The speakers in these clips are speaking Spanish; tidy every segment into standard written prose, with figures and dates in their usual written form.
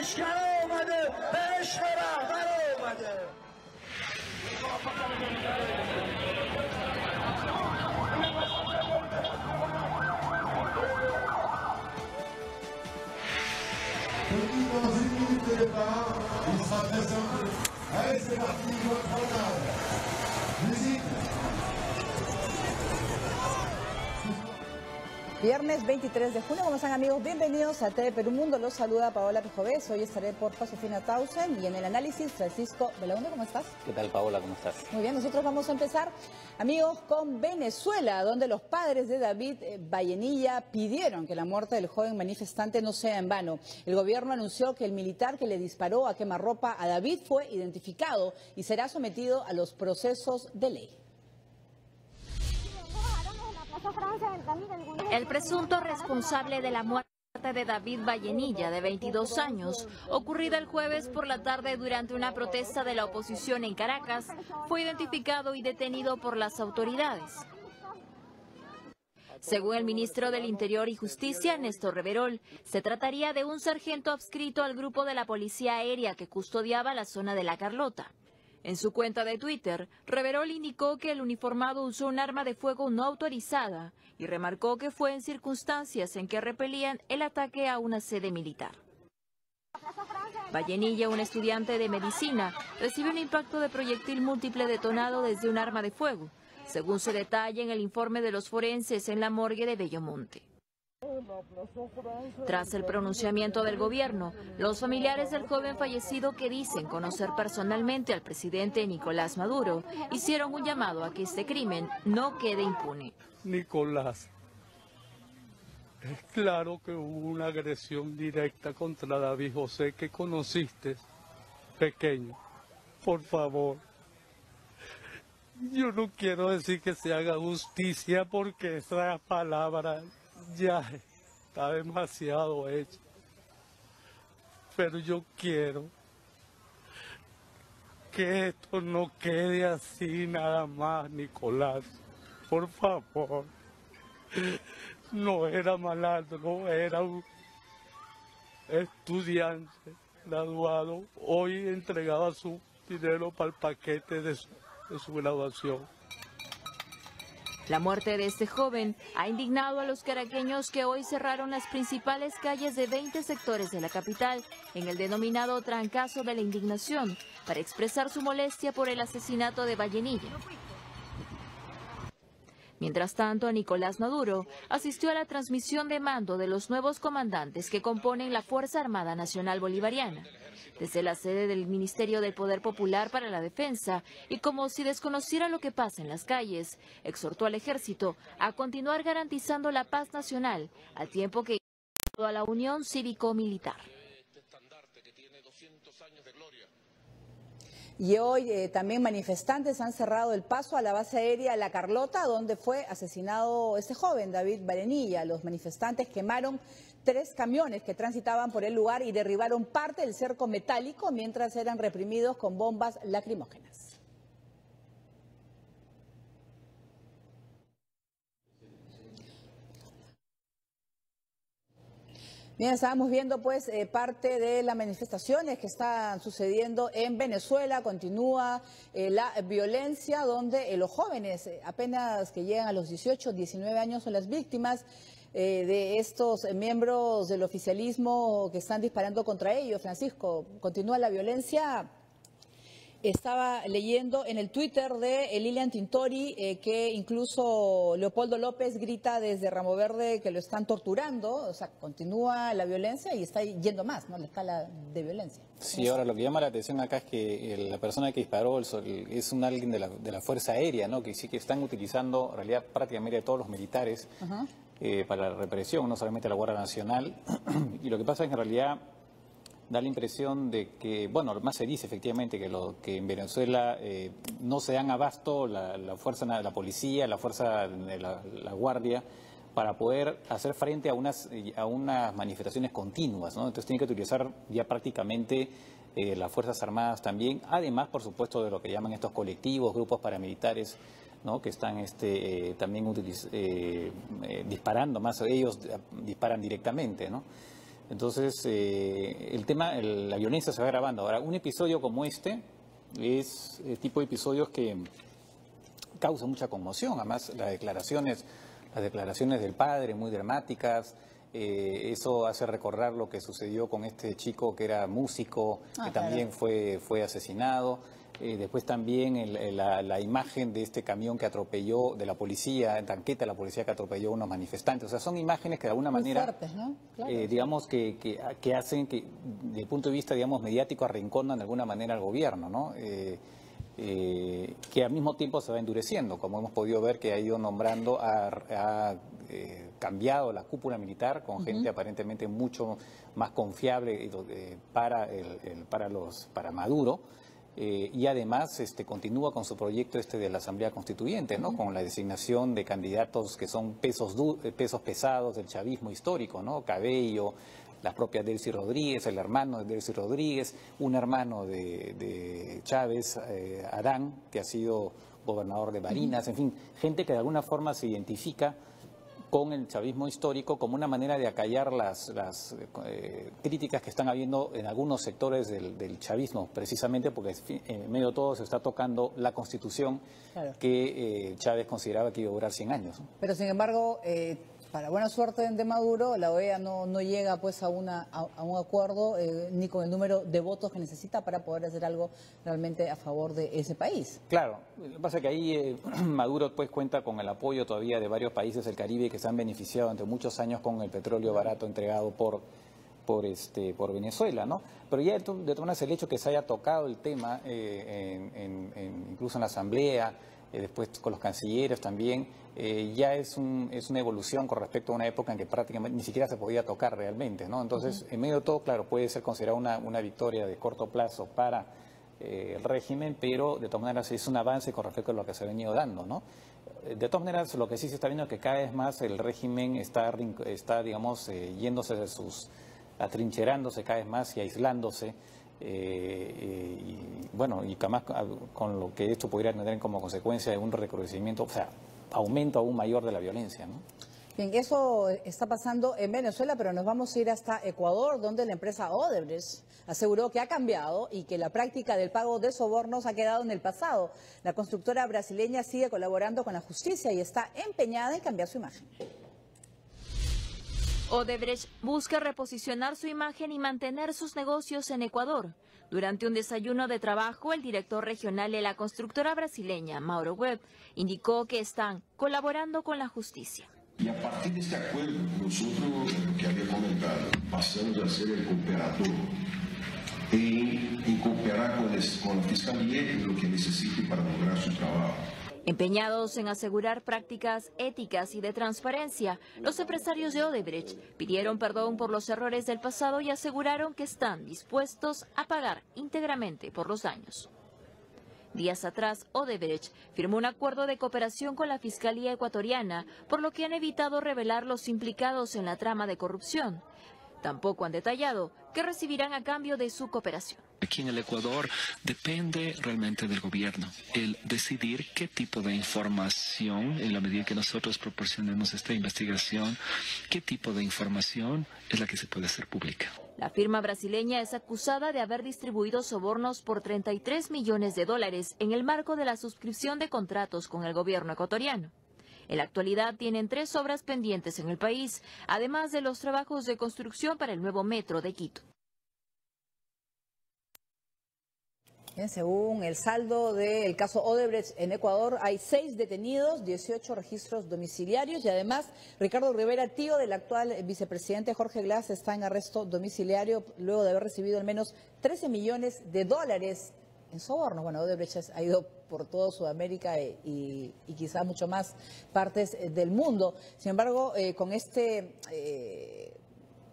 لشکر اومده به عشق رهبر اومده. Dans une minute de départ, il sera très simple. Allez, c'est parti, votre promenade. Musique. Viernes 23 de junio, ¿cómo están amigos? Bienvenidos a TV Perú Mundo, los saluda Paola Pejovés. Hoy estaré por Josefina Tausen y en el análisis Francisco Belaunde. ¿Cómo estás? ¿Qué tal, Paola? ¿Cómo estás? Muy bien, nosotros vamos a empezar, amigos, con Venezuela, donde los padres de David Vallenilla pidieron que la muerte del joven manifestante no sea en vano. El gobierno anunció que el militar que le disparó a quemarropa a David fue identificado y será sometido a los procesos de ley. El presunto responsable de la muerte de David Vallenilla, de 22 años, ocurrida el jueves por la tarde durante una protesta de la oposición en Caracas, fue identificado y detenido por las autoridades. Según el ministro del Interior y Justicia, Néstor Reverol, se trataría de un sargento adscrito al grupo de la Policía Aérea que custodiaba la zona de La Carlota. En su cuenta de Twitter, Reverol indicó que el uniformado usó un arma de fuego no autorizada y remarcó que fue en circunstancias en que repelían el ataque a una sede militar. Vallenilla, un estudiante de medicina, recibe un impacto de proyectil múltiple detonado desde un arma de fuego, según se detalla en el informe de los forenses en la morgue de Bellomonte. Tras el pronunciamiento del gobierno, los familiares del joven fallecido, que dicen conocer personalmente al presidente Nicolás Maduro, hicieron un llamado a que este crimen no quede impune. Nicolás, es claro que hubo una agresión directa contra David José que conociste, pequeño. Por favor, yo no quiero decir que se haga justicia porque esa palabra ya está demasiado hecha, pero yo quiero que esto no quede así nada más, Nicolás, por favor. No era malandro, era un estudiante graduado, hoy entregaba su dinero para el paquete de su graduación. La muerte de este joven ha indignado a los caraqueños, que hoy cerraron las principales calles de 20 sectores de la capital en el denominado trancazo de la indignación para expresar su molestia por el asesinato de Vallenilla. Mientras tanto, Nicolás Maduro asistió a la transmisión de mando de los nuevos comandantes que componen la Fuerza Armada Nacional Bolivariana. Desde la sede del Ministerio del Poder Popular para la Defensa, y como si desconociera lo que pasa en las calles, exhortó al ejército a continuar garantizando la paz nacional, al tiempo que a la unión cívico-militar. Y hoy también manifestantes han cerrado el paso a la base aérea La Carlota, donde fue asesinado este joven, David Vallenilla. Los manifestantes quemaron 3 camiones que transitaban por el lugar y derribaron parte del cerco metálico mientras eran reprimidos con bombas lacrimógenas. Bien, estábamos viendo pues parte de las manifestaciones que están sucediendo en Venezuela. Continúa la violencia, donde los jóvenes apenas que llegan a los 18, 19 años son las víctimas de estos miembros del oficialismo que están disparando contra ellos. Francisco, continúa la violencia. Estaba leyendo en el Twitter de Lilian Tintori que incluso Leopoldo López grita desde Ramo Verde que lo están torturando. O sea, continúa la violencia y está yendo más, ¿no?, la escala de violencia. Sí, ahora lo que llama la atención acá es que la persona que disparó es alguien de la Fuerza Aérea, ¿no?, que sí que están utilizando en realidad prácticamente todos los militares para la represión, no solamente la Guardia Nacional. Y lo que pasa es que en realidad da la impresión de que, bueno, más se dice efectivamente que en Venezuela no se dan abasto la fuerza, la policía, la fuerza de la guardia para poder hacer frente a unas manifestaciones continuas, ¿no? Entonces tienen que utilizar ya prácticamente las Fuerzas Armadas también, además, por supuesto, de lo que llaman estos colectivos, grupos paramilitares, ¿no?, que están también disparando, más ellos disparan directamente, ¿no? Entonces, el tema, la violencia se va agravando. Ahora, un episodio como este es el tipo de episodios que causa mucha conmoción. Además, las declaraciones del padre, muy dramáticas. Eso hace recordar lo que sucedió con este chico que era músico, que también fue asesinado. Después también la imagen de este camión que atropelló, de la policía, en tanqueta de la policía que atropelló a unos manifestantes. O sea, son imágenes que de alguna manera, fuertes, ¿no? Claro. digamos, que hacen que, desde el punto de vista, digamos, mediático, arrinconan de alguna manera al gobierno, ¿no? Que al mismo tiempo se va endureciendo, como hemos podido ver que ha ido nombrando, ha cambiado la cúpula militar con gente aparentemente mucho más confiable para Maduro. Y además continúa con su proyecto de la Asamblea Constituyente, ¿no? Con la designación de candidatos que son pesos pesados del chavismo histórico, ¿no? Cabello, la propia Delcy Rodríguez, el hermano de Delcy Rodríguez, un hermano de Chávez, Adán, que ha sido gobernador de Barinas, en fin, gente que de alguna forma se identifica con el chavismo histórico como una manera de acallar las críticas que están habiendo en algunos sectores del chavismo, precisamente porque en medio de todo se está tocando la Constitución que Chávez consideraba que iba a durar 100 años. Pero sin embargo, para buena suerte de Maduro, la OEA no llega pues a un acuerdo ni con el número de votos que necesita para poder hacer algo realmente a favor de ese país. Claro, lo que pasa es que ahí Maduro pues cuenta con el apoyo todavía de varios países del Caribe que se han beneficiado durante muchos años con el petróleo barato entregado por Venezuela, ¿no? Pero ya de todas maneras el hecho que se haya tocado el tema incluso en la Asamblea, después con los cancilleres también, ya es una evolución con respecto a una época en que prácticamente ni siquiera se podía tocar realmente, ¿no? Entonces, en medio de todo, claro, puede ser considerada una victoria de corto plazo para el régimen, pero de todas maneras es un avance con respecto a lo que se ha venido dando, ¿no? De todas maneras, lo que sí se está viendo es que cada vez más el régimen está digamos, yéndose atrincherándose cada vez más y aislándose. Y bueno, y además con lo que esto podría tener como consecuencia de un recrudecimiento, o sea, aumento aún mayor de la violencia, ¿no? Bien, eso está pasando en Venezuela, pero nos vamos a ir hasta Ecuador, donde la empresa Odebrecht aseguró que ha cambiado y que la práctica del pago de sobornos ha quedado en el pasado. La constructora brasileña sigue colaborando con la justicia y está empeñada en cambiar su imagen. Odebrecht busca reposicionar su imagen y mantener sus negocios en Ecuador. Durante un desayuno de trabajo, el director regional de la constructora brasileña, Mauro Webb, indicó que están colaborando con la justicia. Y a partir de este acuerdo, nosotros, que había comentado, pasamos a ser el cooperador en cooperar con la Fiscalía en lo que necesite para lograr su trabajo. Empeñados en asegurar prácticas éticas y de transparencia, los empresarios de Odebrecht pidieron perdón por los errores del pasado y aseguraron que están dispuestos a pagar íntegramente por los daños. Días atrás, Odebrecht firmó un acuerdo de cooperación con la Fiscalía ecuatoriana, por lo que han evitado revelar los implicados en la trama de corrupción. Tampoco han detallado qué recibirán a cambio de su cooperación. Aquí en el Ecuador depende realmente del gobierno el decidir qué tipo de información, en la medida que nosotros proporcionemos esta investigación, qué tipo de información es la que se puede hacer pública. La firma brasileña es acusada de haber distribuido sobornos por $33 millones en el marco de la suscripción de contratos con el gobierno ecuatoriano. En la actualidad tienen 3 obras pendientes en el país, además de los trabajos de construcción para el nuevo metro de Quito. Bien, según el saldo del caso Odebrecht en Ecuador, hay 6 detenidos, 18 registros domiciliarios y además Ricardo Rivera, tío del actual vicepresidente Jorge Glass, está en arresto domiciliario luego de haber recibido al menos $13 millones en sobornos. Bueno, Odebrecht ha ido por toda Sudamérica y quizá mucho más partes del mundo. Sin embargo, con este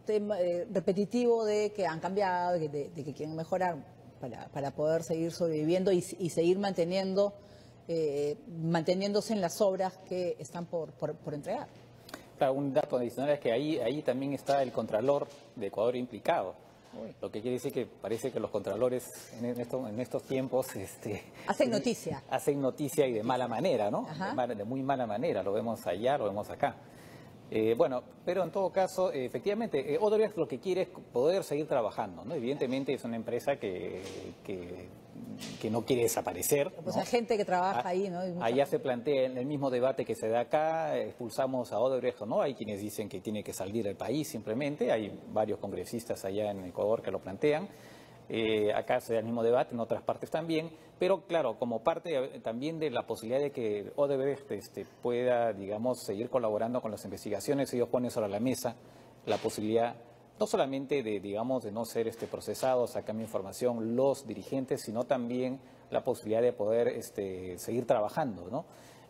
tema repetitivo de que han cambiado, de que quieren mejorar para poder seguir sobreviviendo y seguir manteniéndose en las obras que están por entregar. Claro, un dato adicional es que ahí también está el contralor de Ecuador implicado. Lo que quiere decir que parece que los contralores en estos tiempos hacen noticia. Hacen noticia y de mala manera, ¿no? Ajá. De muy mala manera. Lo vemos allá, lo vemos acá. Bueno, pero en todo caso, efectivamente, Odebrecht lo que quiere es poder seguir trabajando, ¿no? Evidentemente es una empresa que no quiere desaparecer, Pues ¿no? hay gente que trabaja ahí, ¿no? Allá se plantea en el mismo debate que se da acá, expulsamos a Odebrecht o no, hay quienes dicen que tiene que salir del país simplemente, hay varios congresistas allá en Ecuador que lo plantean. Acá se da el mismo debate, en otras partes también, pero claro, como parte también de la posibilidad de que Odebrecht pueda, digamos, seguir colaborando con las investigaciones, ellos ponen sobre la mesa la posibilidad no solamente de, digamos, de no ser procesados a cambio de información los dirigentes, sino también la posibilidad de poder seguir trabajando, ¿no?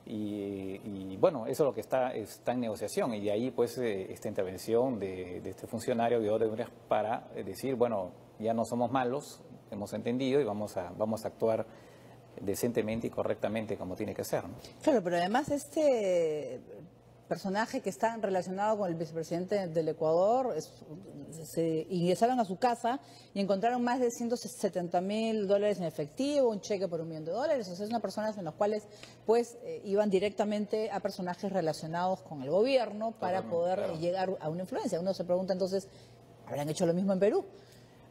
Y bueno, eso es lo que está en negociación, y de ahí pues esta intervención de este funcionario de Odebrecht para decir, bueno, ya no somos malos, hemos entendido y vamos a actuar decentemente y correctamente como tiene que ser, ¿no? Claro, pero además este personaje que está relacionado con el vicepresidente del Ecuador, se ingresaron a su casa y encontraron más de $170.000 en efectivo, un cheque por $1 millón. O sea, es una persona en las cuales pues iban directamente a personajes relacionados con el gobierno para poder llegar a una influencia. Uno se pregunta entonces, ¿habrán hecho lo mismo en Perú?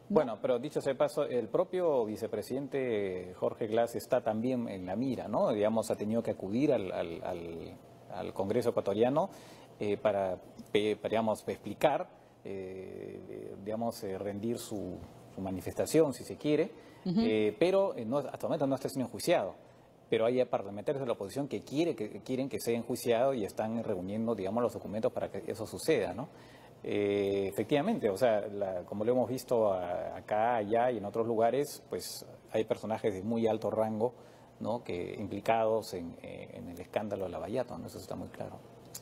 Bueno, pero dicho sea de paso, el propio vicepresidente Jorge Glass está también en la mira, ¿no? Digamos, ha tenido que acudir al Congreso ecuatoriano para digamos, explicar, rendir su manifestación, si se quiere, pero hasta el momento no está siendo enjuiciado. Pero hay parlamentarios de la oposición que quieren que sea enjuiciado y están reuniendo, digamos, los documentos para que eso suceda, ¿no? Efectivamente, o sea, como lo hemos visto acá, allá y en otros lugares, pues hay personajes de muy alto rango, ¿no? Que implicados en el escándalo de Lavallato, ¿no? Eso está muy claro.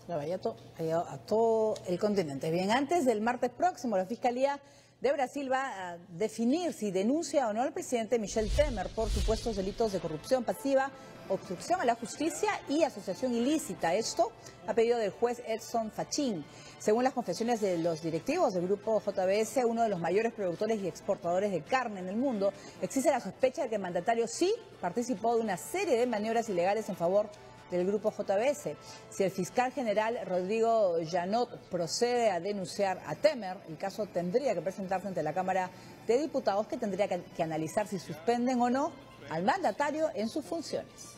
Lavallato ha llegado a todo el continente. Bien, antes del martes próximo, la Fiscalía de Brasil va a definir si denuncia o no al presidente Michel Temer por supuestos delitos de corrupción pasiva, obstrucción a la justicia y asociación ilícita. Esto a pedido del juez Edson Fachin. Según las confesiones de los directivos del grupo JBS, uno de los mayores productores y exportadores de carne en el mundo, existe la sospecha de que el mandatario sí participó de una serie de maniobras ilegales en favor del grupo JBS. Si el fiscal general Rodrigo Janot procede a denunciar a Temer, el caso tendría que presentarse ante la Cámara de Diputados, que tendría que analizar si suspenden o no al mandatario en sus funciones.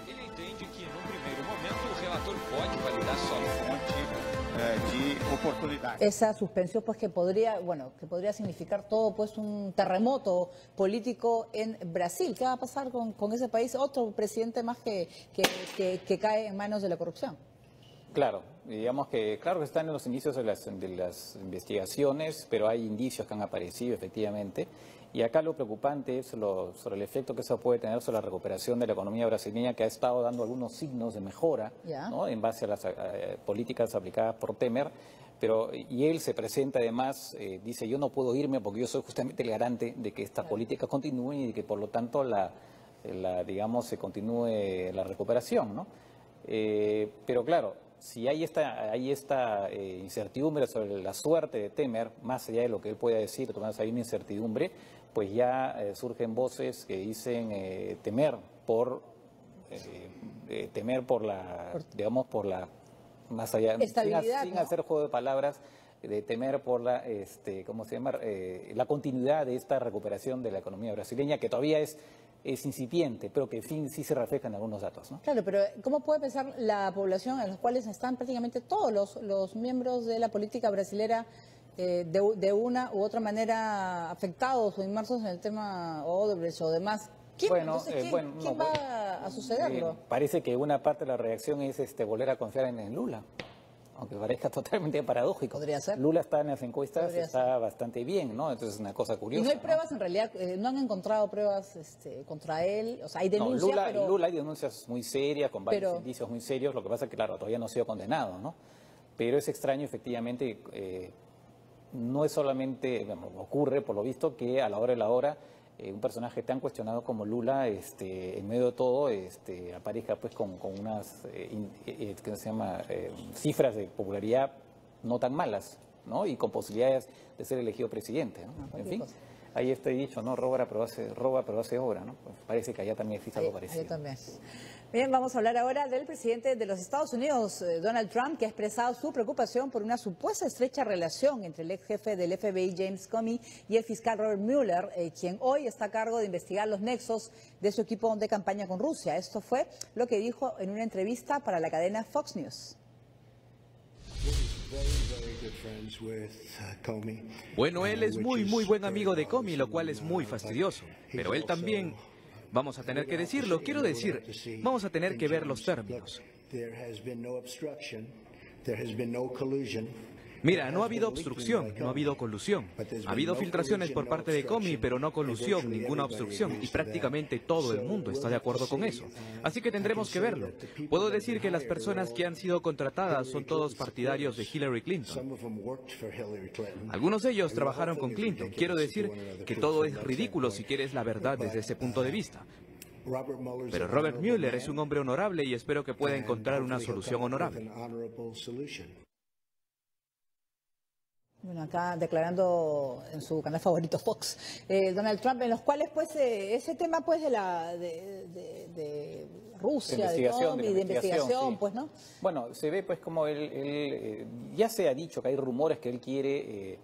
Ele entende que, num primeiro momento, o relator pode validar só fonte de oportunidad. Esa suspensión pues que podría significar todo pues un terremoto político en Brasil. ¿Qué va a pasar con ese país? Otro presidente más que cae en manos de la corrupción. Claro, digamos que claro que están en los inicios de las investigaciones, pero hay indicios que han aparecido efectivamente. Y acá lo preocupante es sobre el efecto que eso puede tener sobre la recuperación de la economía brasileña, que ha estado dando algunos signos de mejora, ¿no? En base a las políticas aplicadas por Temer. Y él se presenta además, dice, yo no puedo irme porque yo soy justamente el garante de que esta política continúe y de que por lo tanto digamos, se continúe la recuperación, ¿no? Pero claro, si hay esta incertidumbre sobre la suerte de Temer, más allá de lo que él pueda decir, además hay una incertidumbre, pues ya surgen voces que dicen temer por la más allá, sin hacer juego de palabras, de temer por la continuidad de esta recuperación de la economía brasileña, que todavía es incipiente, pero que en fin sí se refleja en algunos datos, ¿no? Claro, pero ¿cómo puede pensar la población en los cuales están prácticamente todos los miembros de la política brasilera de una u otra manera afectados o inmersos en el tema Odebrecht o demás? ¿Quién va a sucederlo? Parece que una parte de la reacción es volver a confiar en Lula, aunque parezca totalmente paradójico. Podría ser. Lula está en las encuestas, está bastante bien, ¿no? Entonces es una cosa curiosa. Y no hay pruebas, en realidad, no han encontrado pruebas contra él, o sea, hay denuncias, pero... Lula hay denuncias muy serias, con varios indicios muy serios, lo que pasa es que, claro, todavía no ha sido condenado, ¿no? Pero es extraño, efectivamente, no es solamente, ocurre, por lo visto, que a la hora de la hora, un personaje tan cuestionado como Lula, en medio de todo, aparezca pues con unas cifras de popularidad no tan malas, ¿no? Y con posibilidades de ser elegido presidente, ¿no? En fin, ahí está dicho, ¿no? Roba pero hace obra, ¿no? Pues parece que allá también existe algo parecido. Allá también. Bien, vamos a hablar ahora del presidente de los Estados Unidos, Donald Trump, que ha expresado su preocupación por una supuesta estrecha relación entre el ex jefe del FBI, James Comey, y el fiscal Robert Mueller, quien hoy está a cargo de investigar los nexos de su equipo de campaña con Rusia. Esto fue lo que dijo en una entrevista para la cadena Fox News. Bueno, él es muy buen amigo de Comey, lo cual es muy fastidioso. Pero él también... Vamos a tener que decirlo, quiero decir, vamos a tener que ver los términos. Mira, no ha habido obstrucción, no ha habido colusión. Ha habido filtraciones por parte de Comey, pero no colusión, ninguna obstrucción. Y prácticamente todo el mundo está de acuerdo con eso. Así que tendremos que verlo. Puedo decir que las personas que han sido contratadas son todos partidarios de Hillary Clinton. Algunos de ellos trabajaron con Clinton. Quiero decir que todo es ridículo si quieres la verdad desde ese punto de vista. Pero Robert Mueller es un hombre honorable y espero que pueda encontrar una solución honorable. Bueno, acá declarando en su canal favorito Fox, Donald Trump, en los cuales pues ese tema pues de Rusia, de investigación, sí. Pues, ¿no? Bueno, se ve pues como él ya se ha dicho que hay rumores que él quiere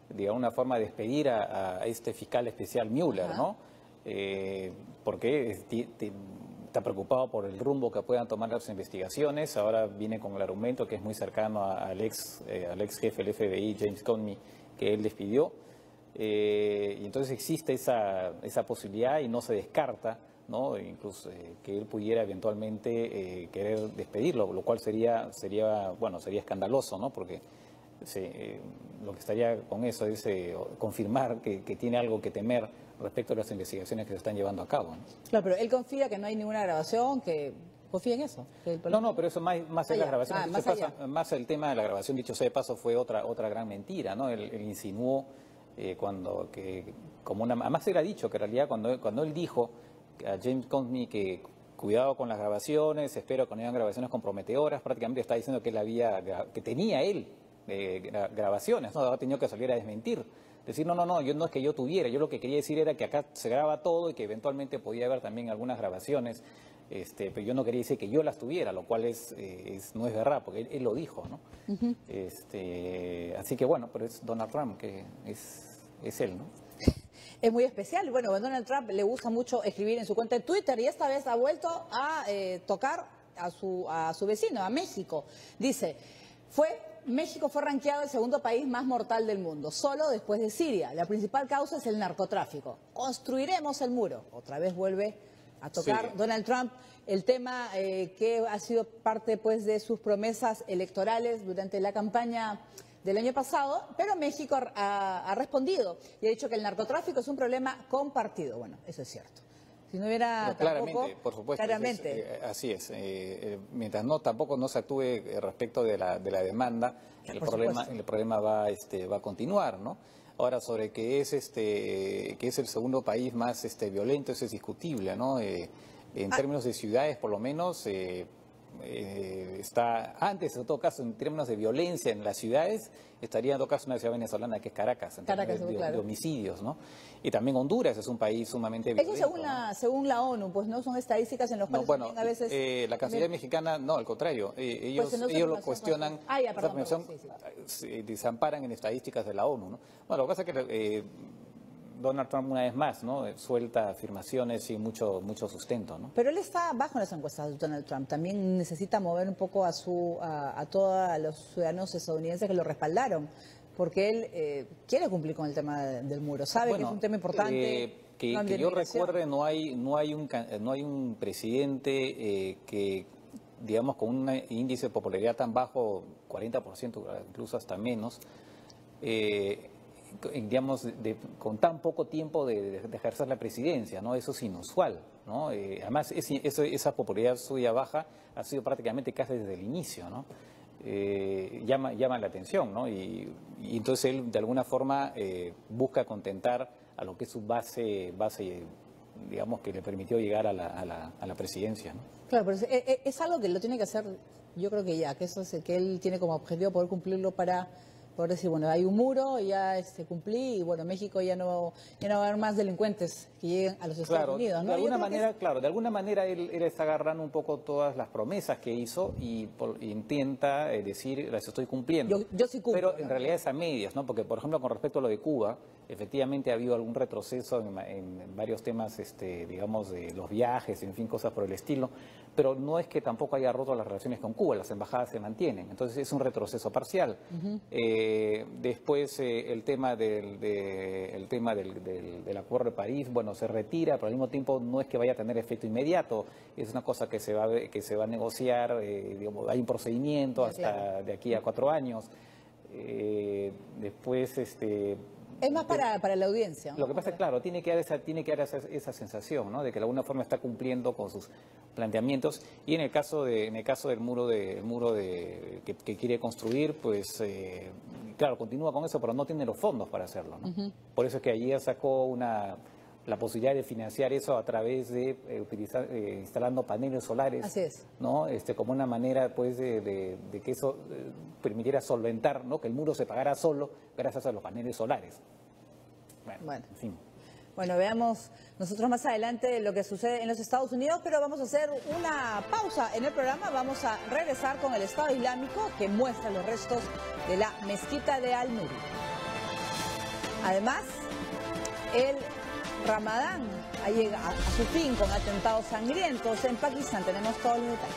de alguna forma despedir a este fiscal especial Mueller, ¿no? Porque está preocupado por el rumbo que puedan tomar las investigaciones. Ahora viene con el argumento que es muy cercano al ex jefe del FBI, James Comey, que él despidió. Y entonces existe esa posibilidad y no se descarta, ¿no? Incluso que él pudiera eventualmente querer despedirlo, lo cual sería escandaloso, ¿no? Porque lo que estaría con eso es confirmar que tiene algo que temer respecto a las investigaciones que se están llevando a cabo, ¿no? Claro, pero él confía que no hay ninguna grabación, que confía en eso. No, pero eso más es la grabación. Más el tema de la grabación, dicho sea de paso, fue otra gran mentira, ¿no? Él insinuó además él ha dicho que en realidad cuando él dijo a James Comey que cuidado con las grabaciones, espero que no hayan grabaciones comprometedoras, prácticamente está diciendo que tenía él grabaciones, ¿no? Ha tenido que salir a desmentir. Decir, no es que yo tuviera, yo lo que quería decir era que acá se graba todo y que eventualmente podía haber también algunas grabaciones, pero yo no quería decir que yo las tuviera, lo cual no es verdad, porque él lo dijo, ¿no? Así que bueno, pero es Donald Trump, que es él, ¿no? Es muy especial. Bueno, a Donald Trump le gusta mucho escribir en su cuenta de Twitter y esta vez ha vuelto a tocar a su vecino, a México. Dice, México fue rankeado el segundo país más mortal del mundo, solo después de Siria. La principal causa es el narcotráfico. Construiremos el muro. Otra vez vuelve a tocar Donald Trump el tema que ha sido parte pues de sus promesas electorales durante la campaña del año pasado, pero México ha respondido y ha dicho que el narcotráfico es un problema compartido. Bueno, eso es cierto. Si no hubiera claramente, por supuesto, claramente. Así es. Mientras tampoco no se actúe respecto de la demanda, el problema va a continuar, ¿no? Ahora, sobre que es el segundo país más violento, eso es discutible, ¿no? En términos de ciudades, por lo menos, está antes, en todo caso, en términos de violencia en las ciudades, estaría en todo caso una ciudad venezolana que es Caracas, en términos de homicidios, ¿no? Y también Honduras es un país sumamente violento. Eso según la ONU, pues no son estadísticas en las cuales a veces... la Cancillería mexicana, no, al contrario, ellos lo cuestionan, se amparan en estadísticas de la ONU, ¿no? Bueno, lo que pasa es que Donald Trump una vez más, ¿no? Suelta afirmaciones sin mucho sustento, ¿no? Pero él está bajo en las encuestas, Donald Trump. También necesita mover un poco a todos los ciudadanos estadounidenses que lo respaldaron, porque él quiere cumplir con el tema del muro. Sabe que es un tema importante. Que yo recuerde, no hay un presidente que, digamos, con un índice de popularidad tan bajo, 40%, incluso hasta menos, digamos, con tan poco tiempo de ejercer la presidencia, ¿no? Eso es inusual, ¿no? Además, esa popularidad suya baja ha sido prácticamente casi desde el inicio, ¿no? Llama la atención, ¿no? Y entonces él, de alguna forma, busca contentar a lo que es su base, digamos, que le permitió llegar a la presidencia, ¿no? Claro, pero es algo que lo tiene que hacer, yo creo que ya, que eso es el que él tiene como objetivo poder cumplirlo para Por decir, bueno, hay un muro, ya cumplí, y bueno, México ya no va a haber más delincuentes que lleguen a los Estados Unidos, ¿no? De alguna manera él está agarrando un poco todas las promesas que hizo y intenta decir, las estoy cumpliendo. Yo sí cumplo. Pero en realidad es a medias, ¿no? Porque, por ejemplo, con respecto a lo de Cuba, efectivamente ha habido algún retroceso en varios temas, digamos, de los viajes, en fin, cosas por el estilo, pero no es que tampoco haya roto las relaciones con Cuba, las embajadas se mantienen, entonces es un retroceso parcial. Después el tema del Acuerdo de París, bueno, se retira, pero al mismo tiempo no es que vaya a tener efecto inmediato, es una cosa que se va a negociar, digamos, hay un procedimiento hasta de aquí a 4 años. Después es más para la audiencia, ¿no? Lo que pasa es, claro, tiene que dar esa sensación, ¿no? De que de alguna forma está cumpliendo con sus planteamientos. Y en el caso del muro que quiere construir, pues claro, continúa con eso, pero no tiene los fondos para hacerlo, ¿no? Por eso es que ayer sacó la posibilidad de financiar eso a través de instalando paneles solares. Así es. ¿No? Como una manera, pues, de que eso permitiera solventar, ¿no? Que el muro se pagara solo gracias a los paneles solares. Bueno, en fin. Bueno, veamos nosotros más adelante lo que sucede en los Estados Unidos, pero vamos a hacer una pausa en el programa. Vamos a regresar con el Estado Islámico, que muestra los restos de la mezquita de Al-Nuri. Además, el Ramadán ha llegado a su fin con atentados sangrientos en Pakistán. Tenemos todos los detalles.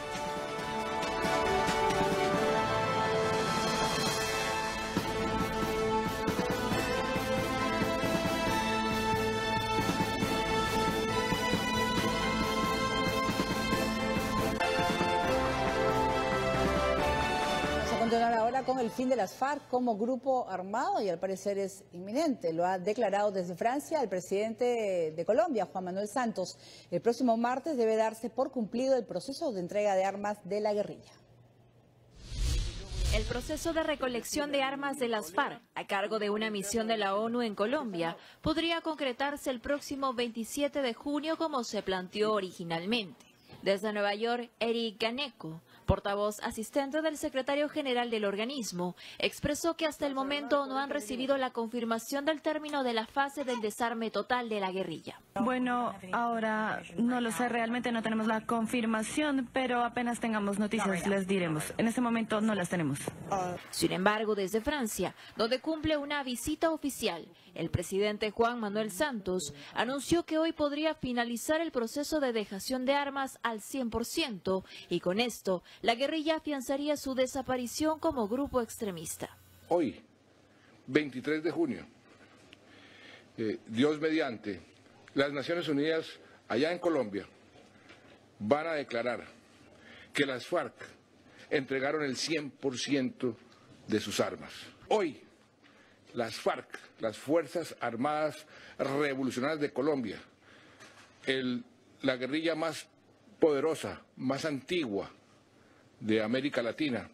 Continuar ahora con el fin de las FARC como grupo armado y al parecer es inminente. Lo ha declarado desde Francia el presidente de Colombia, Juan Manuel Santos. El próximo martes debe darse por cumplido el proceso de entrega de armas de la guerrilla. El proceso de recolección de armas de las FARC, a cargo de una misión de la ONU en Colombia, podría concretarse el próximo 27 de junio como se planteó originalmente. Desde Nueva York, Eric Ganeco, portavoz asistente del secretario general del organismo, expresó que hasta el momento no han recibido la confirmación del término de la fase del desarme total de la guerrilla. Bueno, ahora no lo sé, realmente no tenemos la confirmación, pero apenas tengamos noticias les diremos. En este momento no las tenemos. Sin embargo, desde Francia, donde cumple una visita oficial, el presidente Juan Manuel Santos anunció que hoy podría finalizar el proceso de dejación de armas al 100% y con esto la guerrilla afianzaría su desaparición como grupo extremista. Hoy, 23 de junio, Dios mediante, las Naciones Unidas allá en Colombia van a declarar que las FARC entregaron el 100% de sus armas. Hoy, las FARC, las Fuerzas Armadas Revolucionarias de Colombia, la guerrilla más poderosa, más antigua de América Latina,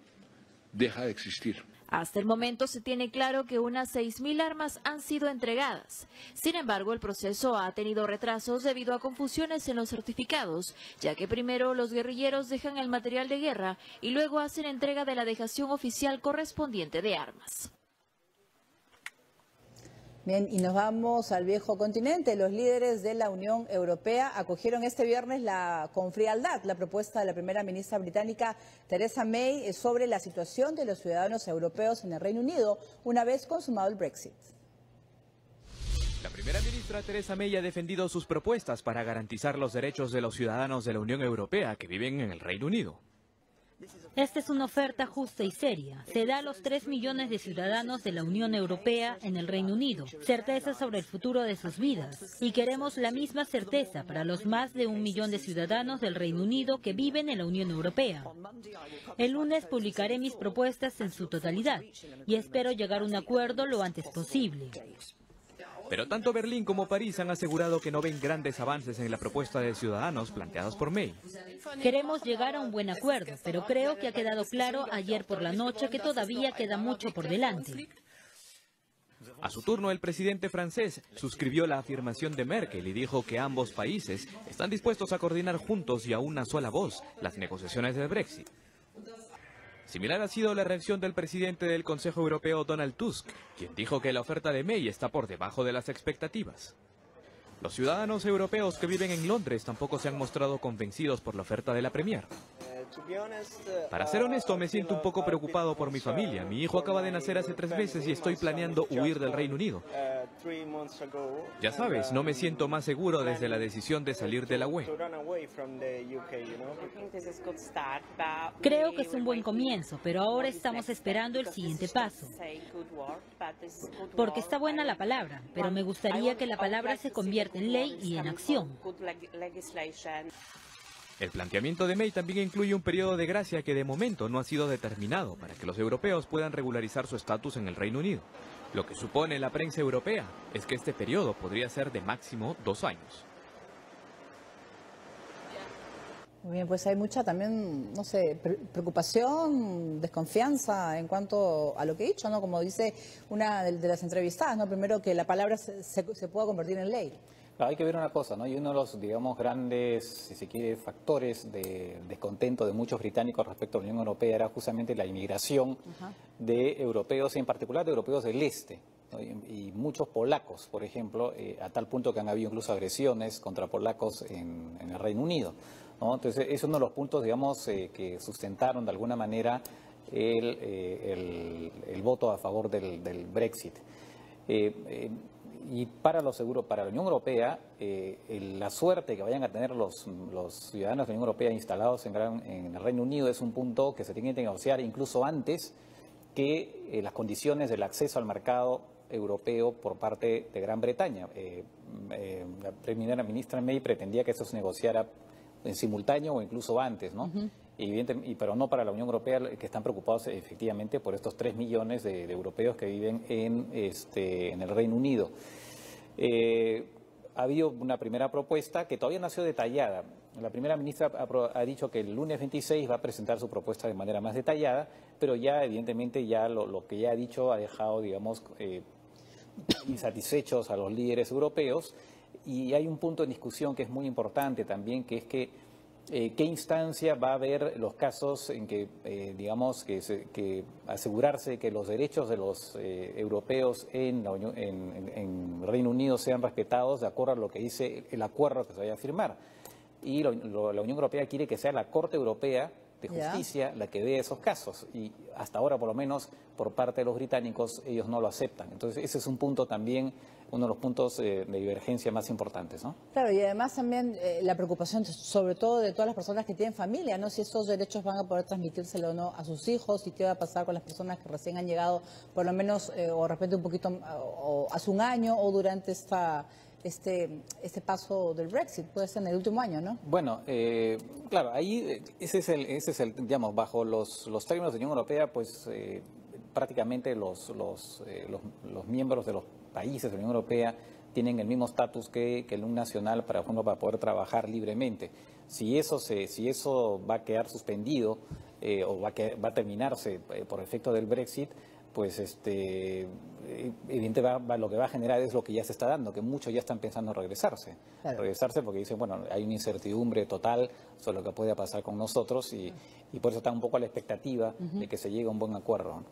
deja de existir. Hasta el momento se tiene claro que unas 6.000 armas han sido entregadas. Sin embargo, el proceso ha tenido retrasos debido a confusiones en los certificados, ya que primero los guerrilleros dejan el material de guerra y luego hacen entrega de la dejación oficial correspondiente de armas. Bien, y nos vamos al viejo continente. Los líderes de la Unión Europea acogieron este viernes con frialdad la propuesta de la primera ministra británica Theresa May sobre la situación de los ciudadanos europeos en el Reino Unido una vez consumado el Brexit. La primera ministra Theresa May ha defendido sus propuestas para garantizar los derechos de los ciudadanos de la Unión Europea que viven en el Reino Unido. Esta es una oferta justa y seria. Se da a los 3 millones de ciudadanos de la Unión Europea en el Reino Unido, certeza sobre el futuro de sus vidas. Y queremos la misma certeza para los más de 1 millón de ciudadanos del Reino Unido que viven en la Unión Europea. El lunes publicaré mis propuestas en su totalidad y espero llegar a un acuerdo lo antes posible. Pero tanto Berlín como París han asegurado que no ven grandes avances en la propuesta de Ciudadanos planteadas por May. Queremos llegar a un buen acuerdo, pero creo que ha quedado claro ayer por la noche que todavía queda mucho por delante. A su turno, el presidente francés suscribió la afirmación de Merkel y dijo que ambos países están dispuestos a coordinar juntos y a una sola voz las negociaciones del Brexit. Similar ha sido la reacción del presidente del Consejo Europeo, Donald Tusk, quien dijo que la oferta de May está por debajo de las expectativas. Los ciudadanos europeos que viven en Londres tampoco se han mostrado convencidos por la oferta de la Premier. Para ser honesto, me siento un poco preocupado por mi familia. Mi hijo acaba de nacer hace 3 meses y estoy planeando huir del Reino Unido. Ya sabes, no me siento más seguro desde la decisión de salir de la UE. Creo que es un buen comienzo, pero ahora estamos esperando el siguiente paso. Porque está buena la palabra, pero me gustaría que la palabra se convierta en ley y en acción. El planteamiento de May también incluye un periodo de gracia que de momento no ha sido determinado para que los europeos puedan regularizar su estatus en el Reino Unido. Lo que supone la prensa europea es que este periodo podría ser de máximo 2 años. Muy bien, pues hay mucha también, no sé, preocupación, desconfianza en cuanto a lo que he dicho, ¿no? Como dice una de las entrevistadas, ¿no? Primero que la palabra se pueda convertir en ley. Claro, hay que ver una cosa, ¿no? Y uno de los, digamos, grandes, si se quiere, factores de descontento de muchos británicos respecto a la Unión Europea era justamente la inmigración de europeos, en particular de europeos del este, ¿no? Y muchos polacos, por ejemplo, a tal punto que han habido incluso agresiones contra polacos en el Reino Unido, ¿no? Entonces, es uno de los puntos, digamos, que sustentaron de alguna manera el voto a favor del Brexit. Y para la Unión Europea, la suerte que vayan a tener los ciudadanos de la Unión Europea instalados en el Reino Unido es un punto que se tiene que negociar incluso antes que las condiciones del acceso al mercado europeo por parte de Gran Bretaña. La primera ministra May pretendía que eso se negociara en simultáneo o incluso antes, ¿no? Pero no para la Unión Europea, que están preocupados efectivamente por estos 3 millones de europeos que viven en el Reino Unido. Ha habido una primera propuesta que todavía no ha sido detallada. La primera ministra ha dicho que el lunes 26 va a presentar su propuesta de manera más detallada, pero ya evidentemente ya lo que ya ha dicho ha dejado, digamos, insatisfechos a los líderes europeos. Y hay un punto en discusión que es muy importante también, que es que qué instancia va a haber los casos en que, digamos, que asegurarse que los derechos de los europeos en Reino Unido sean respetados de acuerdo a lo que dice el acuerdo que se vaya a firmar. Y la Unión Europea quiere que sea la Corte Europea de Justicia la que vea esos casos. Y hasta ahora, por lo menos, por parte de los británicos, ellos no lo aceptan. Entonces, ese es un punto también, uno de los puntos de divergencia más importantes, ¿no? Claro, y además también la preocupación, sobre todo de todas las personas que tienen familia, ¿no? Si esos derechos van a poder transmitírselo o no a sus hijos, y qué va a pasar con las personas que recién han llegado, por lo menos, o de repente un poquito, o hace un año, o durante este paso del Brexit, puede ser en el último año, ¿no? Bueno, claro, ahí ese es el, digamos, bajo los términos de la Unión Europea, pues prácticamente los miembros de los países de la Unión Europea tienen el mismo estatus que un nacional, para poder trabajar libremente. Si eso va a quedar suspendido o va a terminarse por efecto del Brexit, pues evidentemente lo que va a generar es lo que ya se está dando, que muchos ya están pensando en regresarse. Claro. Regresarse porque dicen, bueno, hay una incertidumbre total sobre lo que puede pasar con nosotros y por eso están un poco a la expectativa de que se llegue a un buen acuerdo.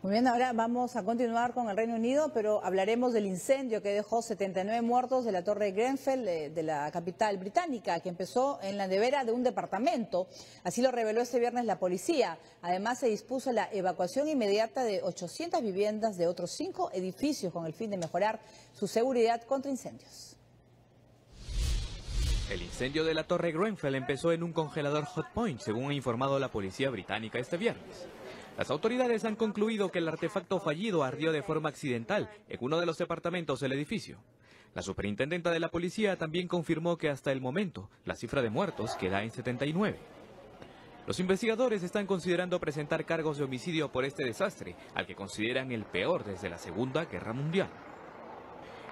Muy bien, ahora vamos a continuar con el Reino Unido, pero hablaremos del incendio que dejó 79 muertos de la Torre Grenfell de la capital británica, que empezó en la nevera de un departamento. Así lo reveló este viernes la policía. Además, se dispuso la evacuación inmediata de 800 viviendas de otros 5 edificios con el fin de mejorar su seguridad contra incendios. El incendio de la Torre Grenfell empezó en un congelador Hot Point, según ha informado la policía británica este viernes. Las autoridades han concluido que el artefacto fallido ardió de forma accidental en uno de los departamentos del edificio. La superintendenta de la policía también confirmó que hasta el momento la cifra de muertos queda en 79. Los investigadores están considerando presentar cargos de homicidio por este desastre, al que consideran el peor desde la Segunda Guerra Mundial.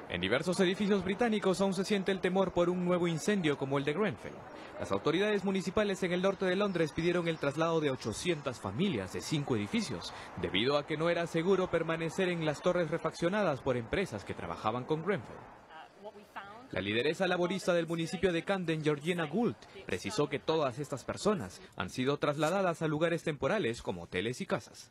En diversos edificios británicos aún se siente el temor por un nuevo incendio como el de Grenfell. Las autoridades municipales en el norte de Londres pidieron el traslado de 800 familias de 5 edificios, debido a que no era seguro permanecer en las torres refaccionadas por empresas que trabajaban con Grenfell. La lideresa laborista del municipio de Camden, Georgina Gould, precisó que todas estas personas han sido trasladadas a lugares temporales como hoteles y casas.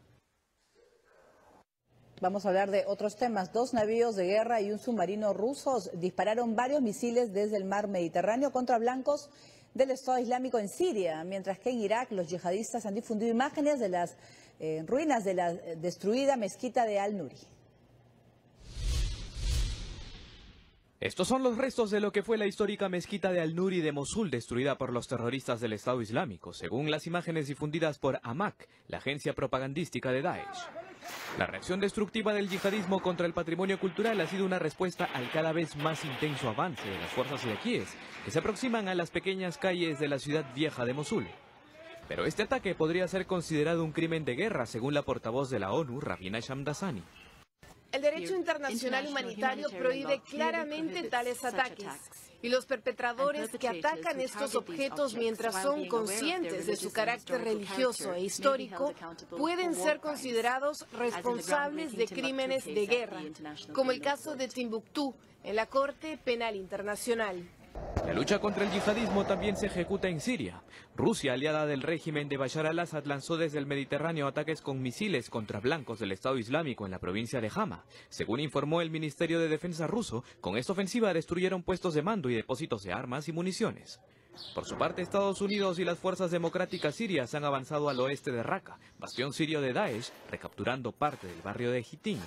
Vamos a hablar de otros temas. 2 navíos de guerra y un submarino rusos dispararon varios misiles desde el mar Mediterráneo contra blancos del Estado Islámico en Siria, mientras que en Irak los yihadistas han difundido imágenes de las ruinas de la destruida mezquita de Al-Nuri. Estos son los restos de lo que fue la histórica mezquita de Al-Nuri de Mosul, destruida por los terroristas del Estado Islámico, según las imágenes difundidas por Amaq, la agencia propagandística de Daesh. La reacción destructiva del yihadismo contra el patrimonio cultural ha sido una respuesta al cada vez más intenso avance de las fuerzas iraquíes, que se aproximan a las pequeñas calles de la ciudad vieja de Mosul. Pero este ataque podría ser considerado un crimen de guerra, según la portavoz de la ONU, Ravina Shamdasani. El derecho internacional humanitario prohíbe claramente tales ataques, y los perpetradores que atacan estos objetos mientras son conscientes de su carácter religioso e histórico pueden ser considerados responsables de crímenes de guerra, como el caso de Timbuktu en la Corte Penal Internacional. La lucha contra el yihadismo también se ejecuta en Siria. Rusia, aliada del régimen de Bashar al-Assad, lanzó desde el Mediterráneo ataques con misiles contra blancos del Estado Islámico en la provincia de Hama. Según informó el Ministerio de Defensa ruso, con esta ofensiva destruyeron puestos de mando y depósitos de armas y municiones. Por su parte, Estados Unidos y las fuerzas democráticas sirias han avanzado al oeste de Raqqa, bastión sirio de Daesh, recapturando parte del barrio de Jitin.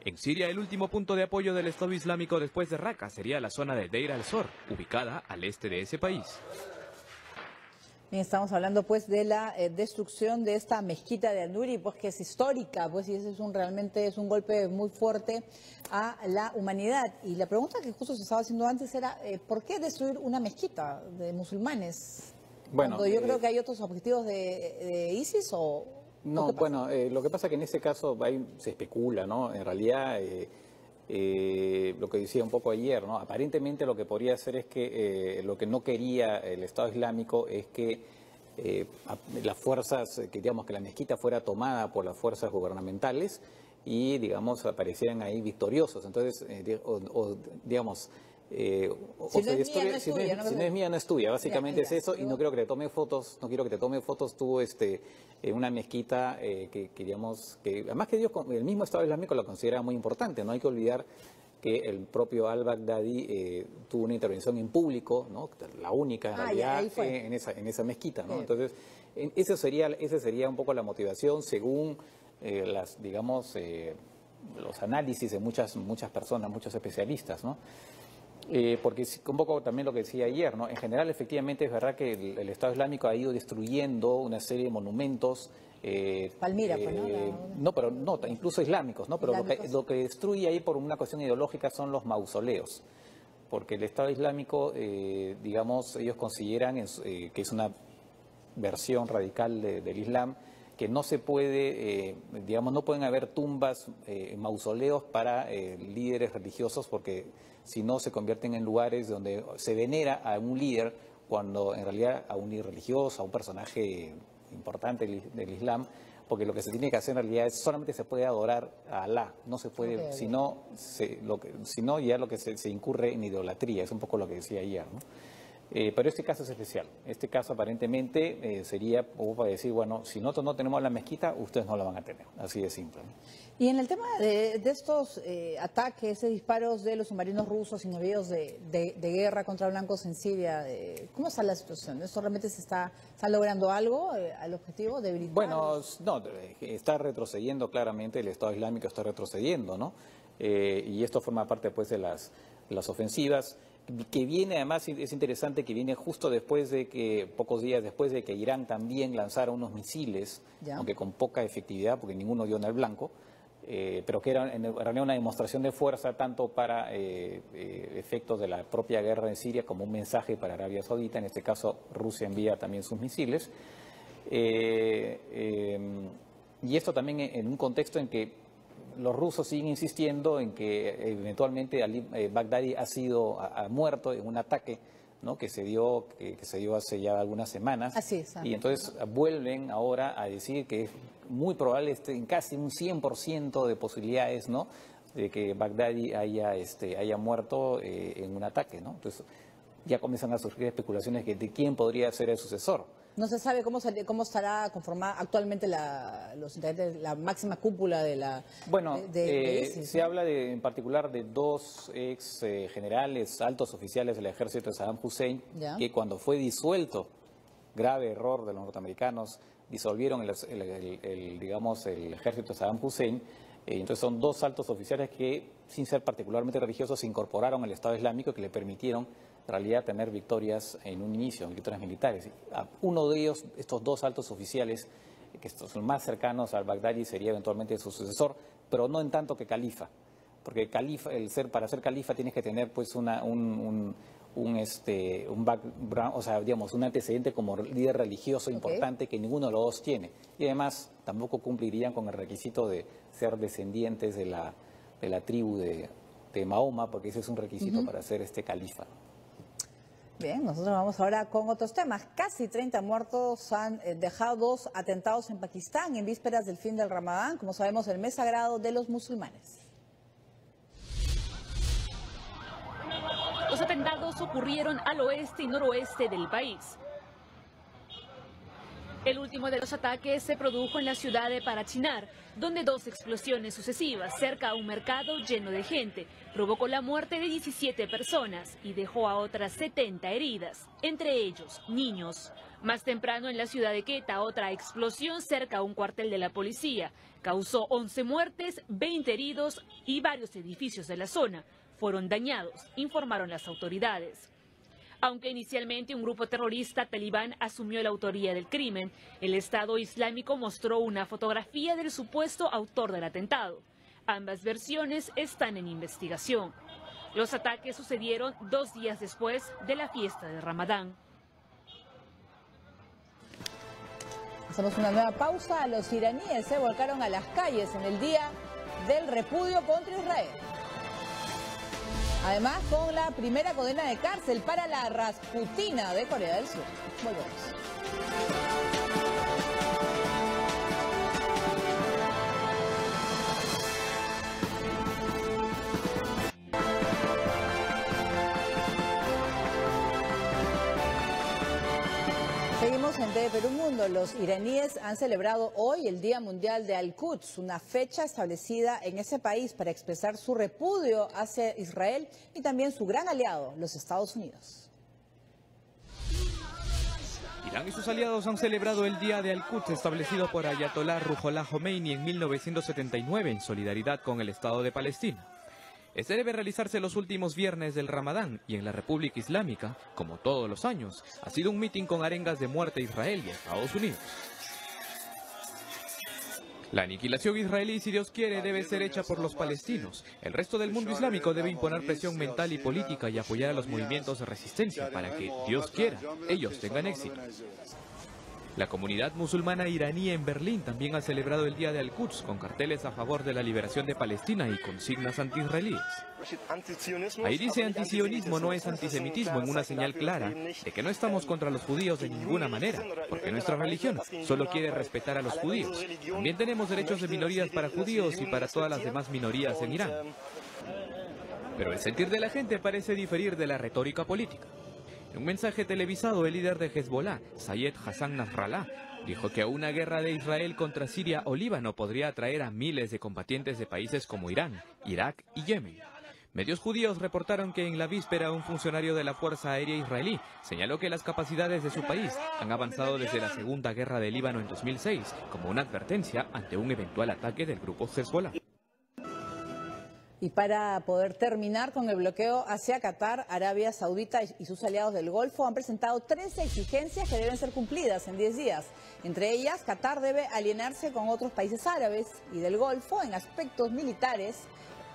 En Siria, el último punto de apoyo del Estado Islámico después de Raqqa sería la zona de Deir al-Zor, ubicada al este de ese país. Bien, estamos hablando pues de la destrucción de esta mezquita de Al-Nuri, pues que es histórica, pues y ese es realmente es un golpe muy fuerte a la humanidad. Y la pregunta que justo se estaba haciendo antes era, ¿por qué destruir una mezquita de musulmanes? Bueno, cuando yo creo que hay otros objetivos de ISIS o... No, bueno, lo que pasa es que en ese caso se especula, ¿no? En realidad, lo que decía un poco ayer, ¿no? Aparentemente lo que podría hacer es que lo que no quería el Estado Islámico es que las fuerzas, que digamos que la mezquita fuera tomada por las fuerzas gubernamentales y, digamos, aparecieran ahí victoriosos. Entonces, digamos... si no es mía, no es tuya, básicamente es eso, y no quiero que te tome fotos, tú una mezquita que digamos, que además que el mismo Estado Islámico la considera muy importante, no hay que olvidar que el propio al-Baghdadi tuvo una intervención en público, ¿no? La única en realidad en esa mezquita, ¿no? Entonces, esa sería un poco la motivación según los análisis de muchas personas, muchos especialistas, ¿no? Porque un poco también lo que decía ayer, ¿no? En general, efectivamente, es verdad que el Estado Islámico ha ido destruyendo una serie de monumentos. Palmira, pues, ¿no? Pero incluso islámicos, ¿no? Pero lo que destruye ahí por una cuestión ideológica son los mausoleos. Porque el Estado Islámico, digamos, ellos consideran que es una versión radical del Islam, que no se puede, digamos, no pueden haber tumbas, mausoleos para líderes religiosos, porque si no se convierten en lugares donde se venera a un líder, cuando en realidad a un líder religioso, a un personaje importante del Islam, porque lo que se tiene que hacer en realidad es solamente se puede adorar a Alá, no se puede, si no ya lo que se incurre en idolatría, es un poco lo que decía ayer, ¿no? Pero este caso es especial. Este caso aparentemente sería como para decir, bueno, si nosotros no tenemos la mezquita, ustedes no la van a tener. Así de simple, ¿no? Y en el tema de estos ataques, disparos de los submarinos rusos y navíos de guerra contra blancos en Siria, ¿cómo está la situación? ¿Esto realmente está logrando algo al objetivo de debilitar? Bueno, no, está retrocediendo claramente, el Estado Islámico está retrocediendo, ¿no? Y esto forma parte pues de las ofensivas, que viene, además es interesante que viene justo después de que, pocos días después de que Irán también lanzara unos misiles, aunque con poca efectividad, porque ninguno dio en el blanco, pero que era en realidad una demostración de fuerza tanto para efectos de la propia guerra en Siria como un mensaje para Arabia Saudita. En este caso Rusia envía también sus misiles. Y esto también en un contexto en que los rusos siguen insistiendo en que eventualmente Baghdadi ha muerto en un ataque, ¿no? que se dio hace ya algunas semanas. Así es. Y entonces vuelven ahora a decir que es muy probable, en casi un 100% de posibilidades, ¿no? de que Baghdadi haya muerto en un ataque, ¿no? Entonces ya comienzan a surgir especulaciones de quién podría ser el sucesor. No se sabe cómo estará conformada actualmente los integrantes, la máxima cúpula de la... Bueno, de ISIS, se habla en particular de dos ex generales, altos oficiales del ejército de Saddam Hussein, que cuando fue disuelto, grave error de los norteamericanos, disolvieron el ejército de Saddam Hussein. Entonces son dos altos oficiales que, sin ser particularmente religiosos, se incorporaron al Estado Islámico, que le permitieron en realidad tener victorias en un inicio, victorias militares. Uno de ellos, estos dos altos oficiales, que son más cercanos al Baghdadi, sería eventualmente su sucesor, pero no en tanto que califa, porque califa, para ser califa tienes que tener pues un background, o sea, digamos, un antecedente como líder religioso importante que ninguno de los dos tiene. Y además tampoco cumplirían con el requisito de ser descendientes de la tribu de Mahoma, porque ese es un requisito para ser califa. Bien, nosotros vamos ahora con otros temas. Casi 30 muertos han dejado 2 atentados en Pakistán en vísperas del fin del Ramadán, como sabemos, el mes sagrado de los musulmanes. Los atentados ocurrieron al oeste y noroeste del país. El último de los ataques se produjo en la ciudad de Parachinar, donde 2 explosiones sucesivas cerca a un mercado lleno de gente provocó la muerte de 17 personas y dejó a otras 70 heridas, entre ellos niños. Más temprano en la ciudad de Quetta, otra explosión cerca a un cuartel de la policía causó 11 muertes, 20 heridos y varios edificios de la zona fueron dañados, informaron las autoridades. Aunque inicialmente un grupo terrorista talibán asumió la autoría del crimen, el Estado Islámico mostró una fotografía del supuesto autor del atentado. Ambas versiones están en investigación. Los ataques sucedieron 2 días después de la fiesta de Ramadán. Hacemos una nueva pausa. Los iraníes se volcaron a las calles en el día del repudio contra Israel. Además, con la primera condena de cárcel para la Rasputina de Corea del Sur. Volvemos. Seguimos en TV Perú Mundo. Los iraníes han celebrado hoy el Día Mundial de Al-Quds, una fecha establecida en ese país para expresar su repudio hacia Israel y también su gran aliado, los Estados Unidos. Irán y sus aliados han celebrado el Día de Al-Quds establecido por Ayatollah Ruhollah Khomeini en 1979 en solidaridad con el Estado de Palestina. Este debe realizarse los últimos viernes del Ramadán y en la República Islámica, como todos los años, ha sido un mitin con arengas de muerte a Israel y a Estados Unidos. La aniquilación israelí, si Dios quiere, debe ser hecha por los palestinos. El resto del mundo islámico debe imponer presión mental y política y apoyar a los movimientos de resistencia para que, Dios quiera, ellos tengan éxito. La comunidad musulmana iraní en Berlín también ha celebrado el Día de Al-Quds con carteles a favor de la liberación de Palestina y consignas anti-israelíes. Ahí dice: antisionismo no es antisemitismo, en una señal clara de que no estamos contra los judíos de ninguna manera, porque nuestra religión solo quiere respetar a los judíos. También tenemos derechos de minorías para judíos y para todas las demás minorías en Irán. Pero el sentir de la gente parece diferir de la retórica política. En un mensaje televisado, el líder de Hezbollah, Sayed Hassan Nasrallah, dijo que una guerra de Israel contra Siria o Líbano podría atraer a miles de combatientes de países como Irán, Irak y Yemen. Medios judíos reportaron que en la víspera un funcionario de la Fuerza Aérea Israelí señaló que las capacidades de su país han avanzado desde la Segunda Guerra de Líbano en 2006 como una advertencia ante un eventual ataque del grupo Hezbollah. Y para poder terminar con el bloqueo hacia Qatar, Arabia Saudita y sus aliados del Golfo han presentado 13 exigencias que deben ser cumplidas en 10 días. Entre ellas, Qatar debe alinearse con otros países árabes y del Golfo en aspectos militares,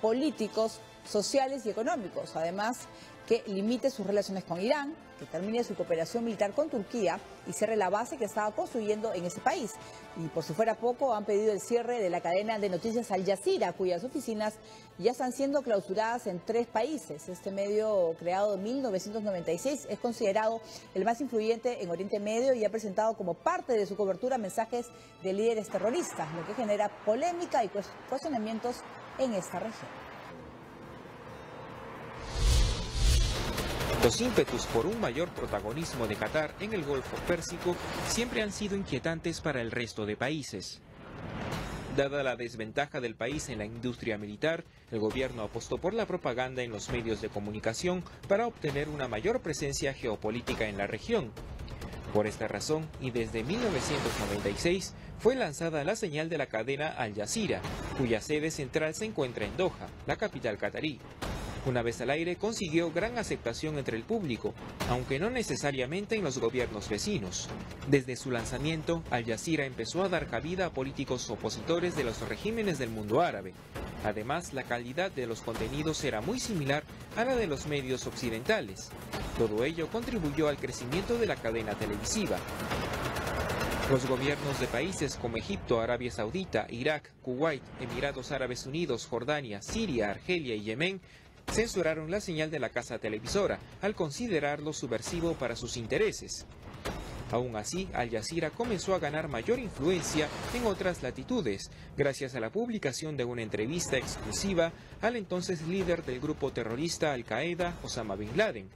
políticos, sociales y económicos. Además, que limite sus relaciones con Irán, que termine su cooperación militar con Turquía y cierre la base que estaba construyendo en ese país. Y por si fuera poco, han pedido el cierre de la cadena de noticias Al Jazeera, cuyas oficinas ya están siendo clausuradas en 3 países. Este medio, creado en 1996, es considerado el más influyente en Oriente Medio y ha presentado como parte de su cobertura mensajes de líderes terroristas, lo que genera polémica y cuestionamientos en esta región. Los ímpetus por un mayor protagonismo de Qatar en el Golfo Pérsico siempre han sido inquietantes para el resto de países. Dada la desventaja del país en la industria militar, el gobierno apostó por la propaganda en los medios de comunicación para obtener una mayor presencia geopolítica en la región. Por esta razón, y desde 1996, fue lanzada la señal de la cadena Al Jazeera, cuya sede central se encuentra en Doha, la capital catarí. Una vez al aire consiguió gran aceptación entre el público, aunque no necesariamente en los gobiernos vecinos. Desde su lanzamiento, Al Jazeera empezó a dar cabida a políticos opositores de los regímenes del mundo árabe. Además, la calidad de los contenidos era muy similar a la de los medios occidentales. Todo ello contribuyó al crecimiento de la cadena televisiva. Los gobiernos de países como Egipto, Arabia Saudita, Irak, Kuwait, Emiratos Árabes Unidos, Jordania, Siria, Argelia y Yemen censuraron la señal de la casa televisora al considerarlo subversivo para sus intereses. Aún así, Al Jazeera comenzó a ganar mayor influencia en otras latitudes, gracias a la publicación de una entrevista exclusiva al entonces líder del grupo terrorista Al-Qaeda, Osama Bin Laden,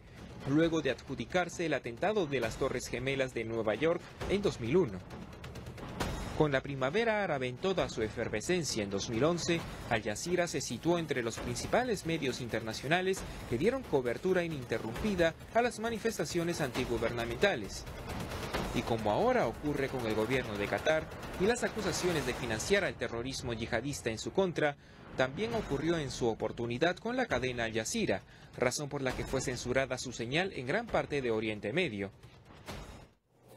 luego de adjudicarse el atentado de las Torres Gemelas de Nueva York en 2001. Con la primavera árabe en toda su efervescencia en 2011, Al Jazeera se situó entre los principales medios internacionales que dieron cobertura ininterrumpida a las manifestaciones antigubernamentales. Y como ahora ocurre con el gobierno de Qatar y las acusaciones de financiar al terrorismo yihadista en su contra, también ocurrió en su oportunidad con la cadena Al Jazeera, razón por la que fue censurada su señal en gran parte de Oriente Medio.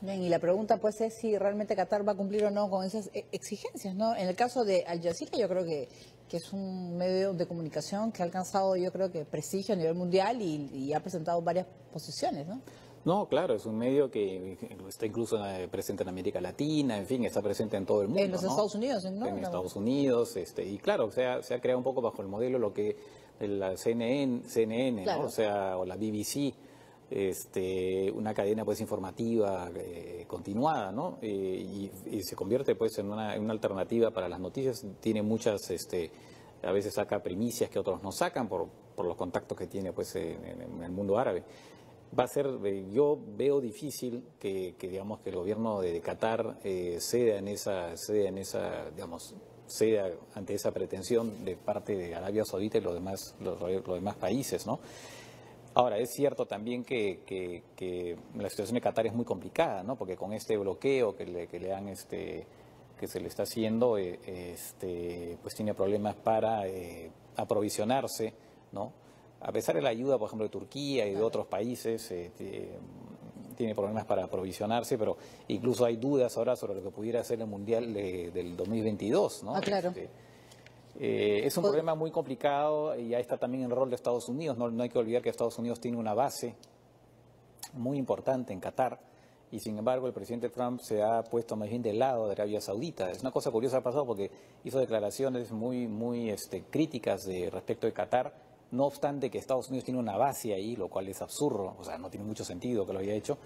Bien, y la pregunta pues es si realmente Qatar va a cumplir o no con esas exigencias, ¿no? En el caso de Al Jazeera yo creo que es un medio de comunicación que ha alcanzado, yo creo que prestigio a nivel mundial y ha presentado varias posiciones, ¿no? No, claro, es un medio que está incluso presente en América Latina, en fin, está presente en todo el mundo. En los Estados Unidos, ¿no? En Estados Unidos, y claro, se ha creado un poco bajo el modelo lo que la CNN, claro, ¿no? O la BBC. Una cadena pues informativa continuada, ¿no? Y se convierte pues en una alternativa para las noticias. Tiene muchas, a veces saca primicias que otros no sacan por los contactos que tiene pues en el mundo árabe. Va a ser, yo veo difícil que digamos que el gobierno de Qatar ceda ante esa pretensión de parte de Arabia Saudita y los demás países, ¿no? Ahora, es cierto también que la situación de Qatar es muy complicada, ¿no? Porque con este bloqueo que se le está haciendo, pues tiene problemas para aprovisionarse, ¿no? A pesar de la ayuda, por ejemplo, de Turquía y de otros países, tiene problemas para aprovisionarse, pero incluso hay dudas ahora sobre lo que pudiera ser el Mundial del 2022, ¿no? Ah, claro. Es un problema muy complicado y ahí está también el rol de Estados Unidos. No hay que olvidar que Estados Unidos tiene una base muy importante en Qatar y sin embargo el presidente Trump se ha puesto más bien del lado de Arabia Saudita. Es una cosa curiosa ha pasado porque hizo declaraciones muy críticas respecto de Qatar, no obstante que Estados Unidos tiene una base ahí, lo cual es absurdo, o sea, no tiene mucho sentido que lo haya hecho.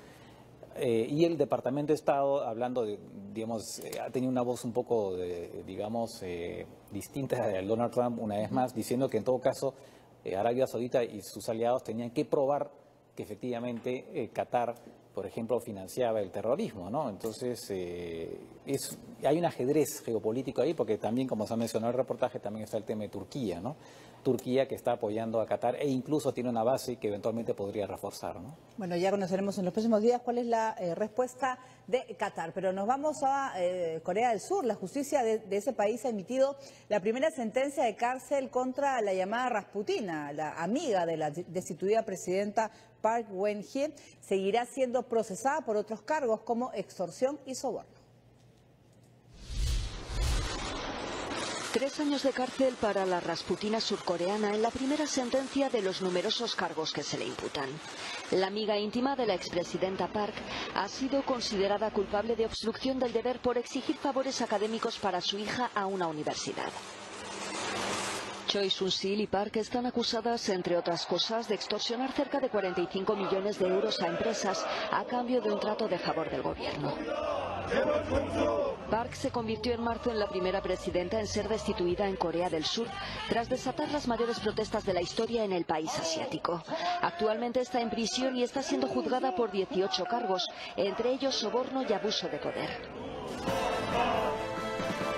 Y el Departamento de Estado, hablando ha tenido una voz un poco, distinta de Donald Trump, una vez más, diciendo que en todo caso Arabia Saudita y sus aliados tenían que probar que efectivamente Qatar, por ejemplo, financiaba el terrorismo, ¿no? Entonces, hay un ajedrez geopolítico ahí, porque también, como se ha mencionado en el reportaje, también está el tema de Turquía, ¿no? Turquía que está apoyando a Qatar e incluso tiene una base que eventualmente podría reforzar, ¿no? Bueno, ya conoceremos en los próximos días cuál es la respuesta de Qatar, pero nos vamos a Corea del Sur. La justicia de ese país ha emitido la primera sentencia de cárcel contra la llamada Rasputina, la amiga de la destituida presidenta Park Geun-hye. Seguirá siendo procesada por otros cargos como extorsión y soborno. 3 años de cárcel para la Rasputina surcoreana en la primera sentencia de los numerosos cargos que se le imputan. La amiga íntima de la expresidenta Park ha sido considerada culpable de obstrucción del deber por exigir favores académicos para su hija a una universidad. Choi Soon-sil y Park están acusadas, entre otras cosas, de extorsionar cerca de 45 millones de euros a empresas a cambio de un trato de favor del gobierno. Park se convirtió en marzo en la primera presidenta en ser destituida en Corea del Sur, tras desatar las mayores protestas de la historia en el país asiático. Actualmente está en prisión y está siendo juzgada por 18 cargos, entre ellos soborno y abuso de poder.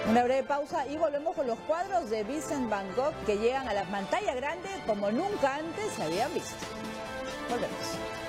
Una breve pausa y volvemos con los cuadros de Vincent Van Gogh que llegan a la pantalla grande como nunca antes se habían visto. Volvemos.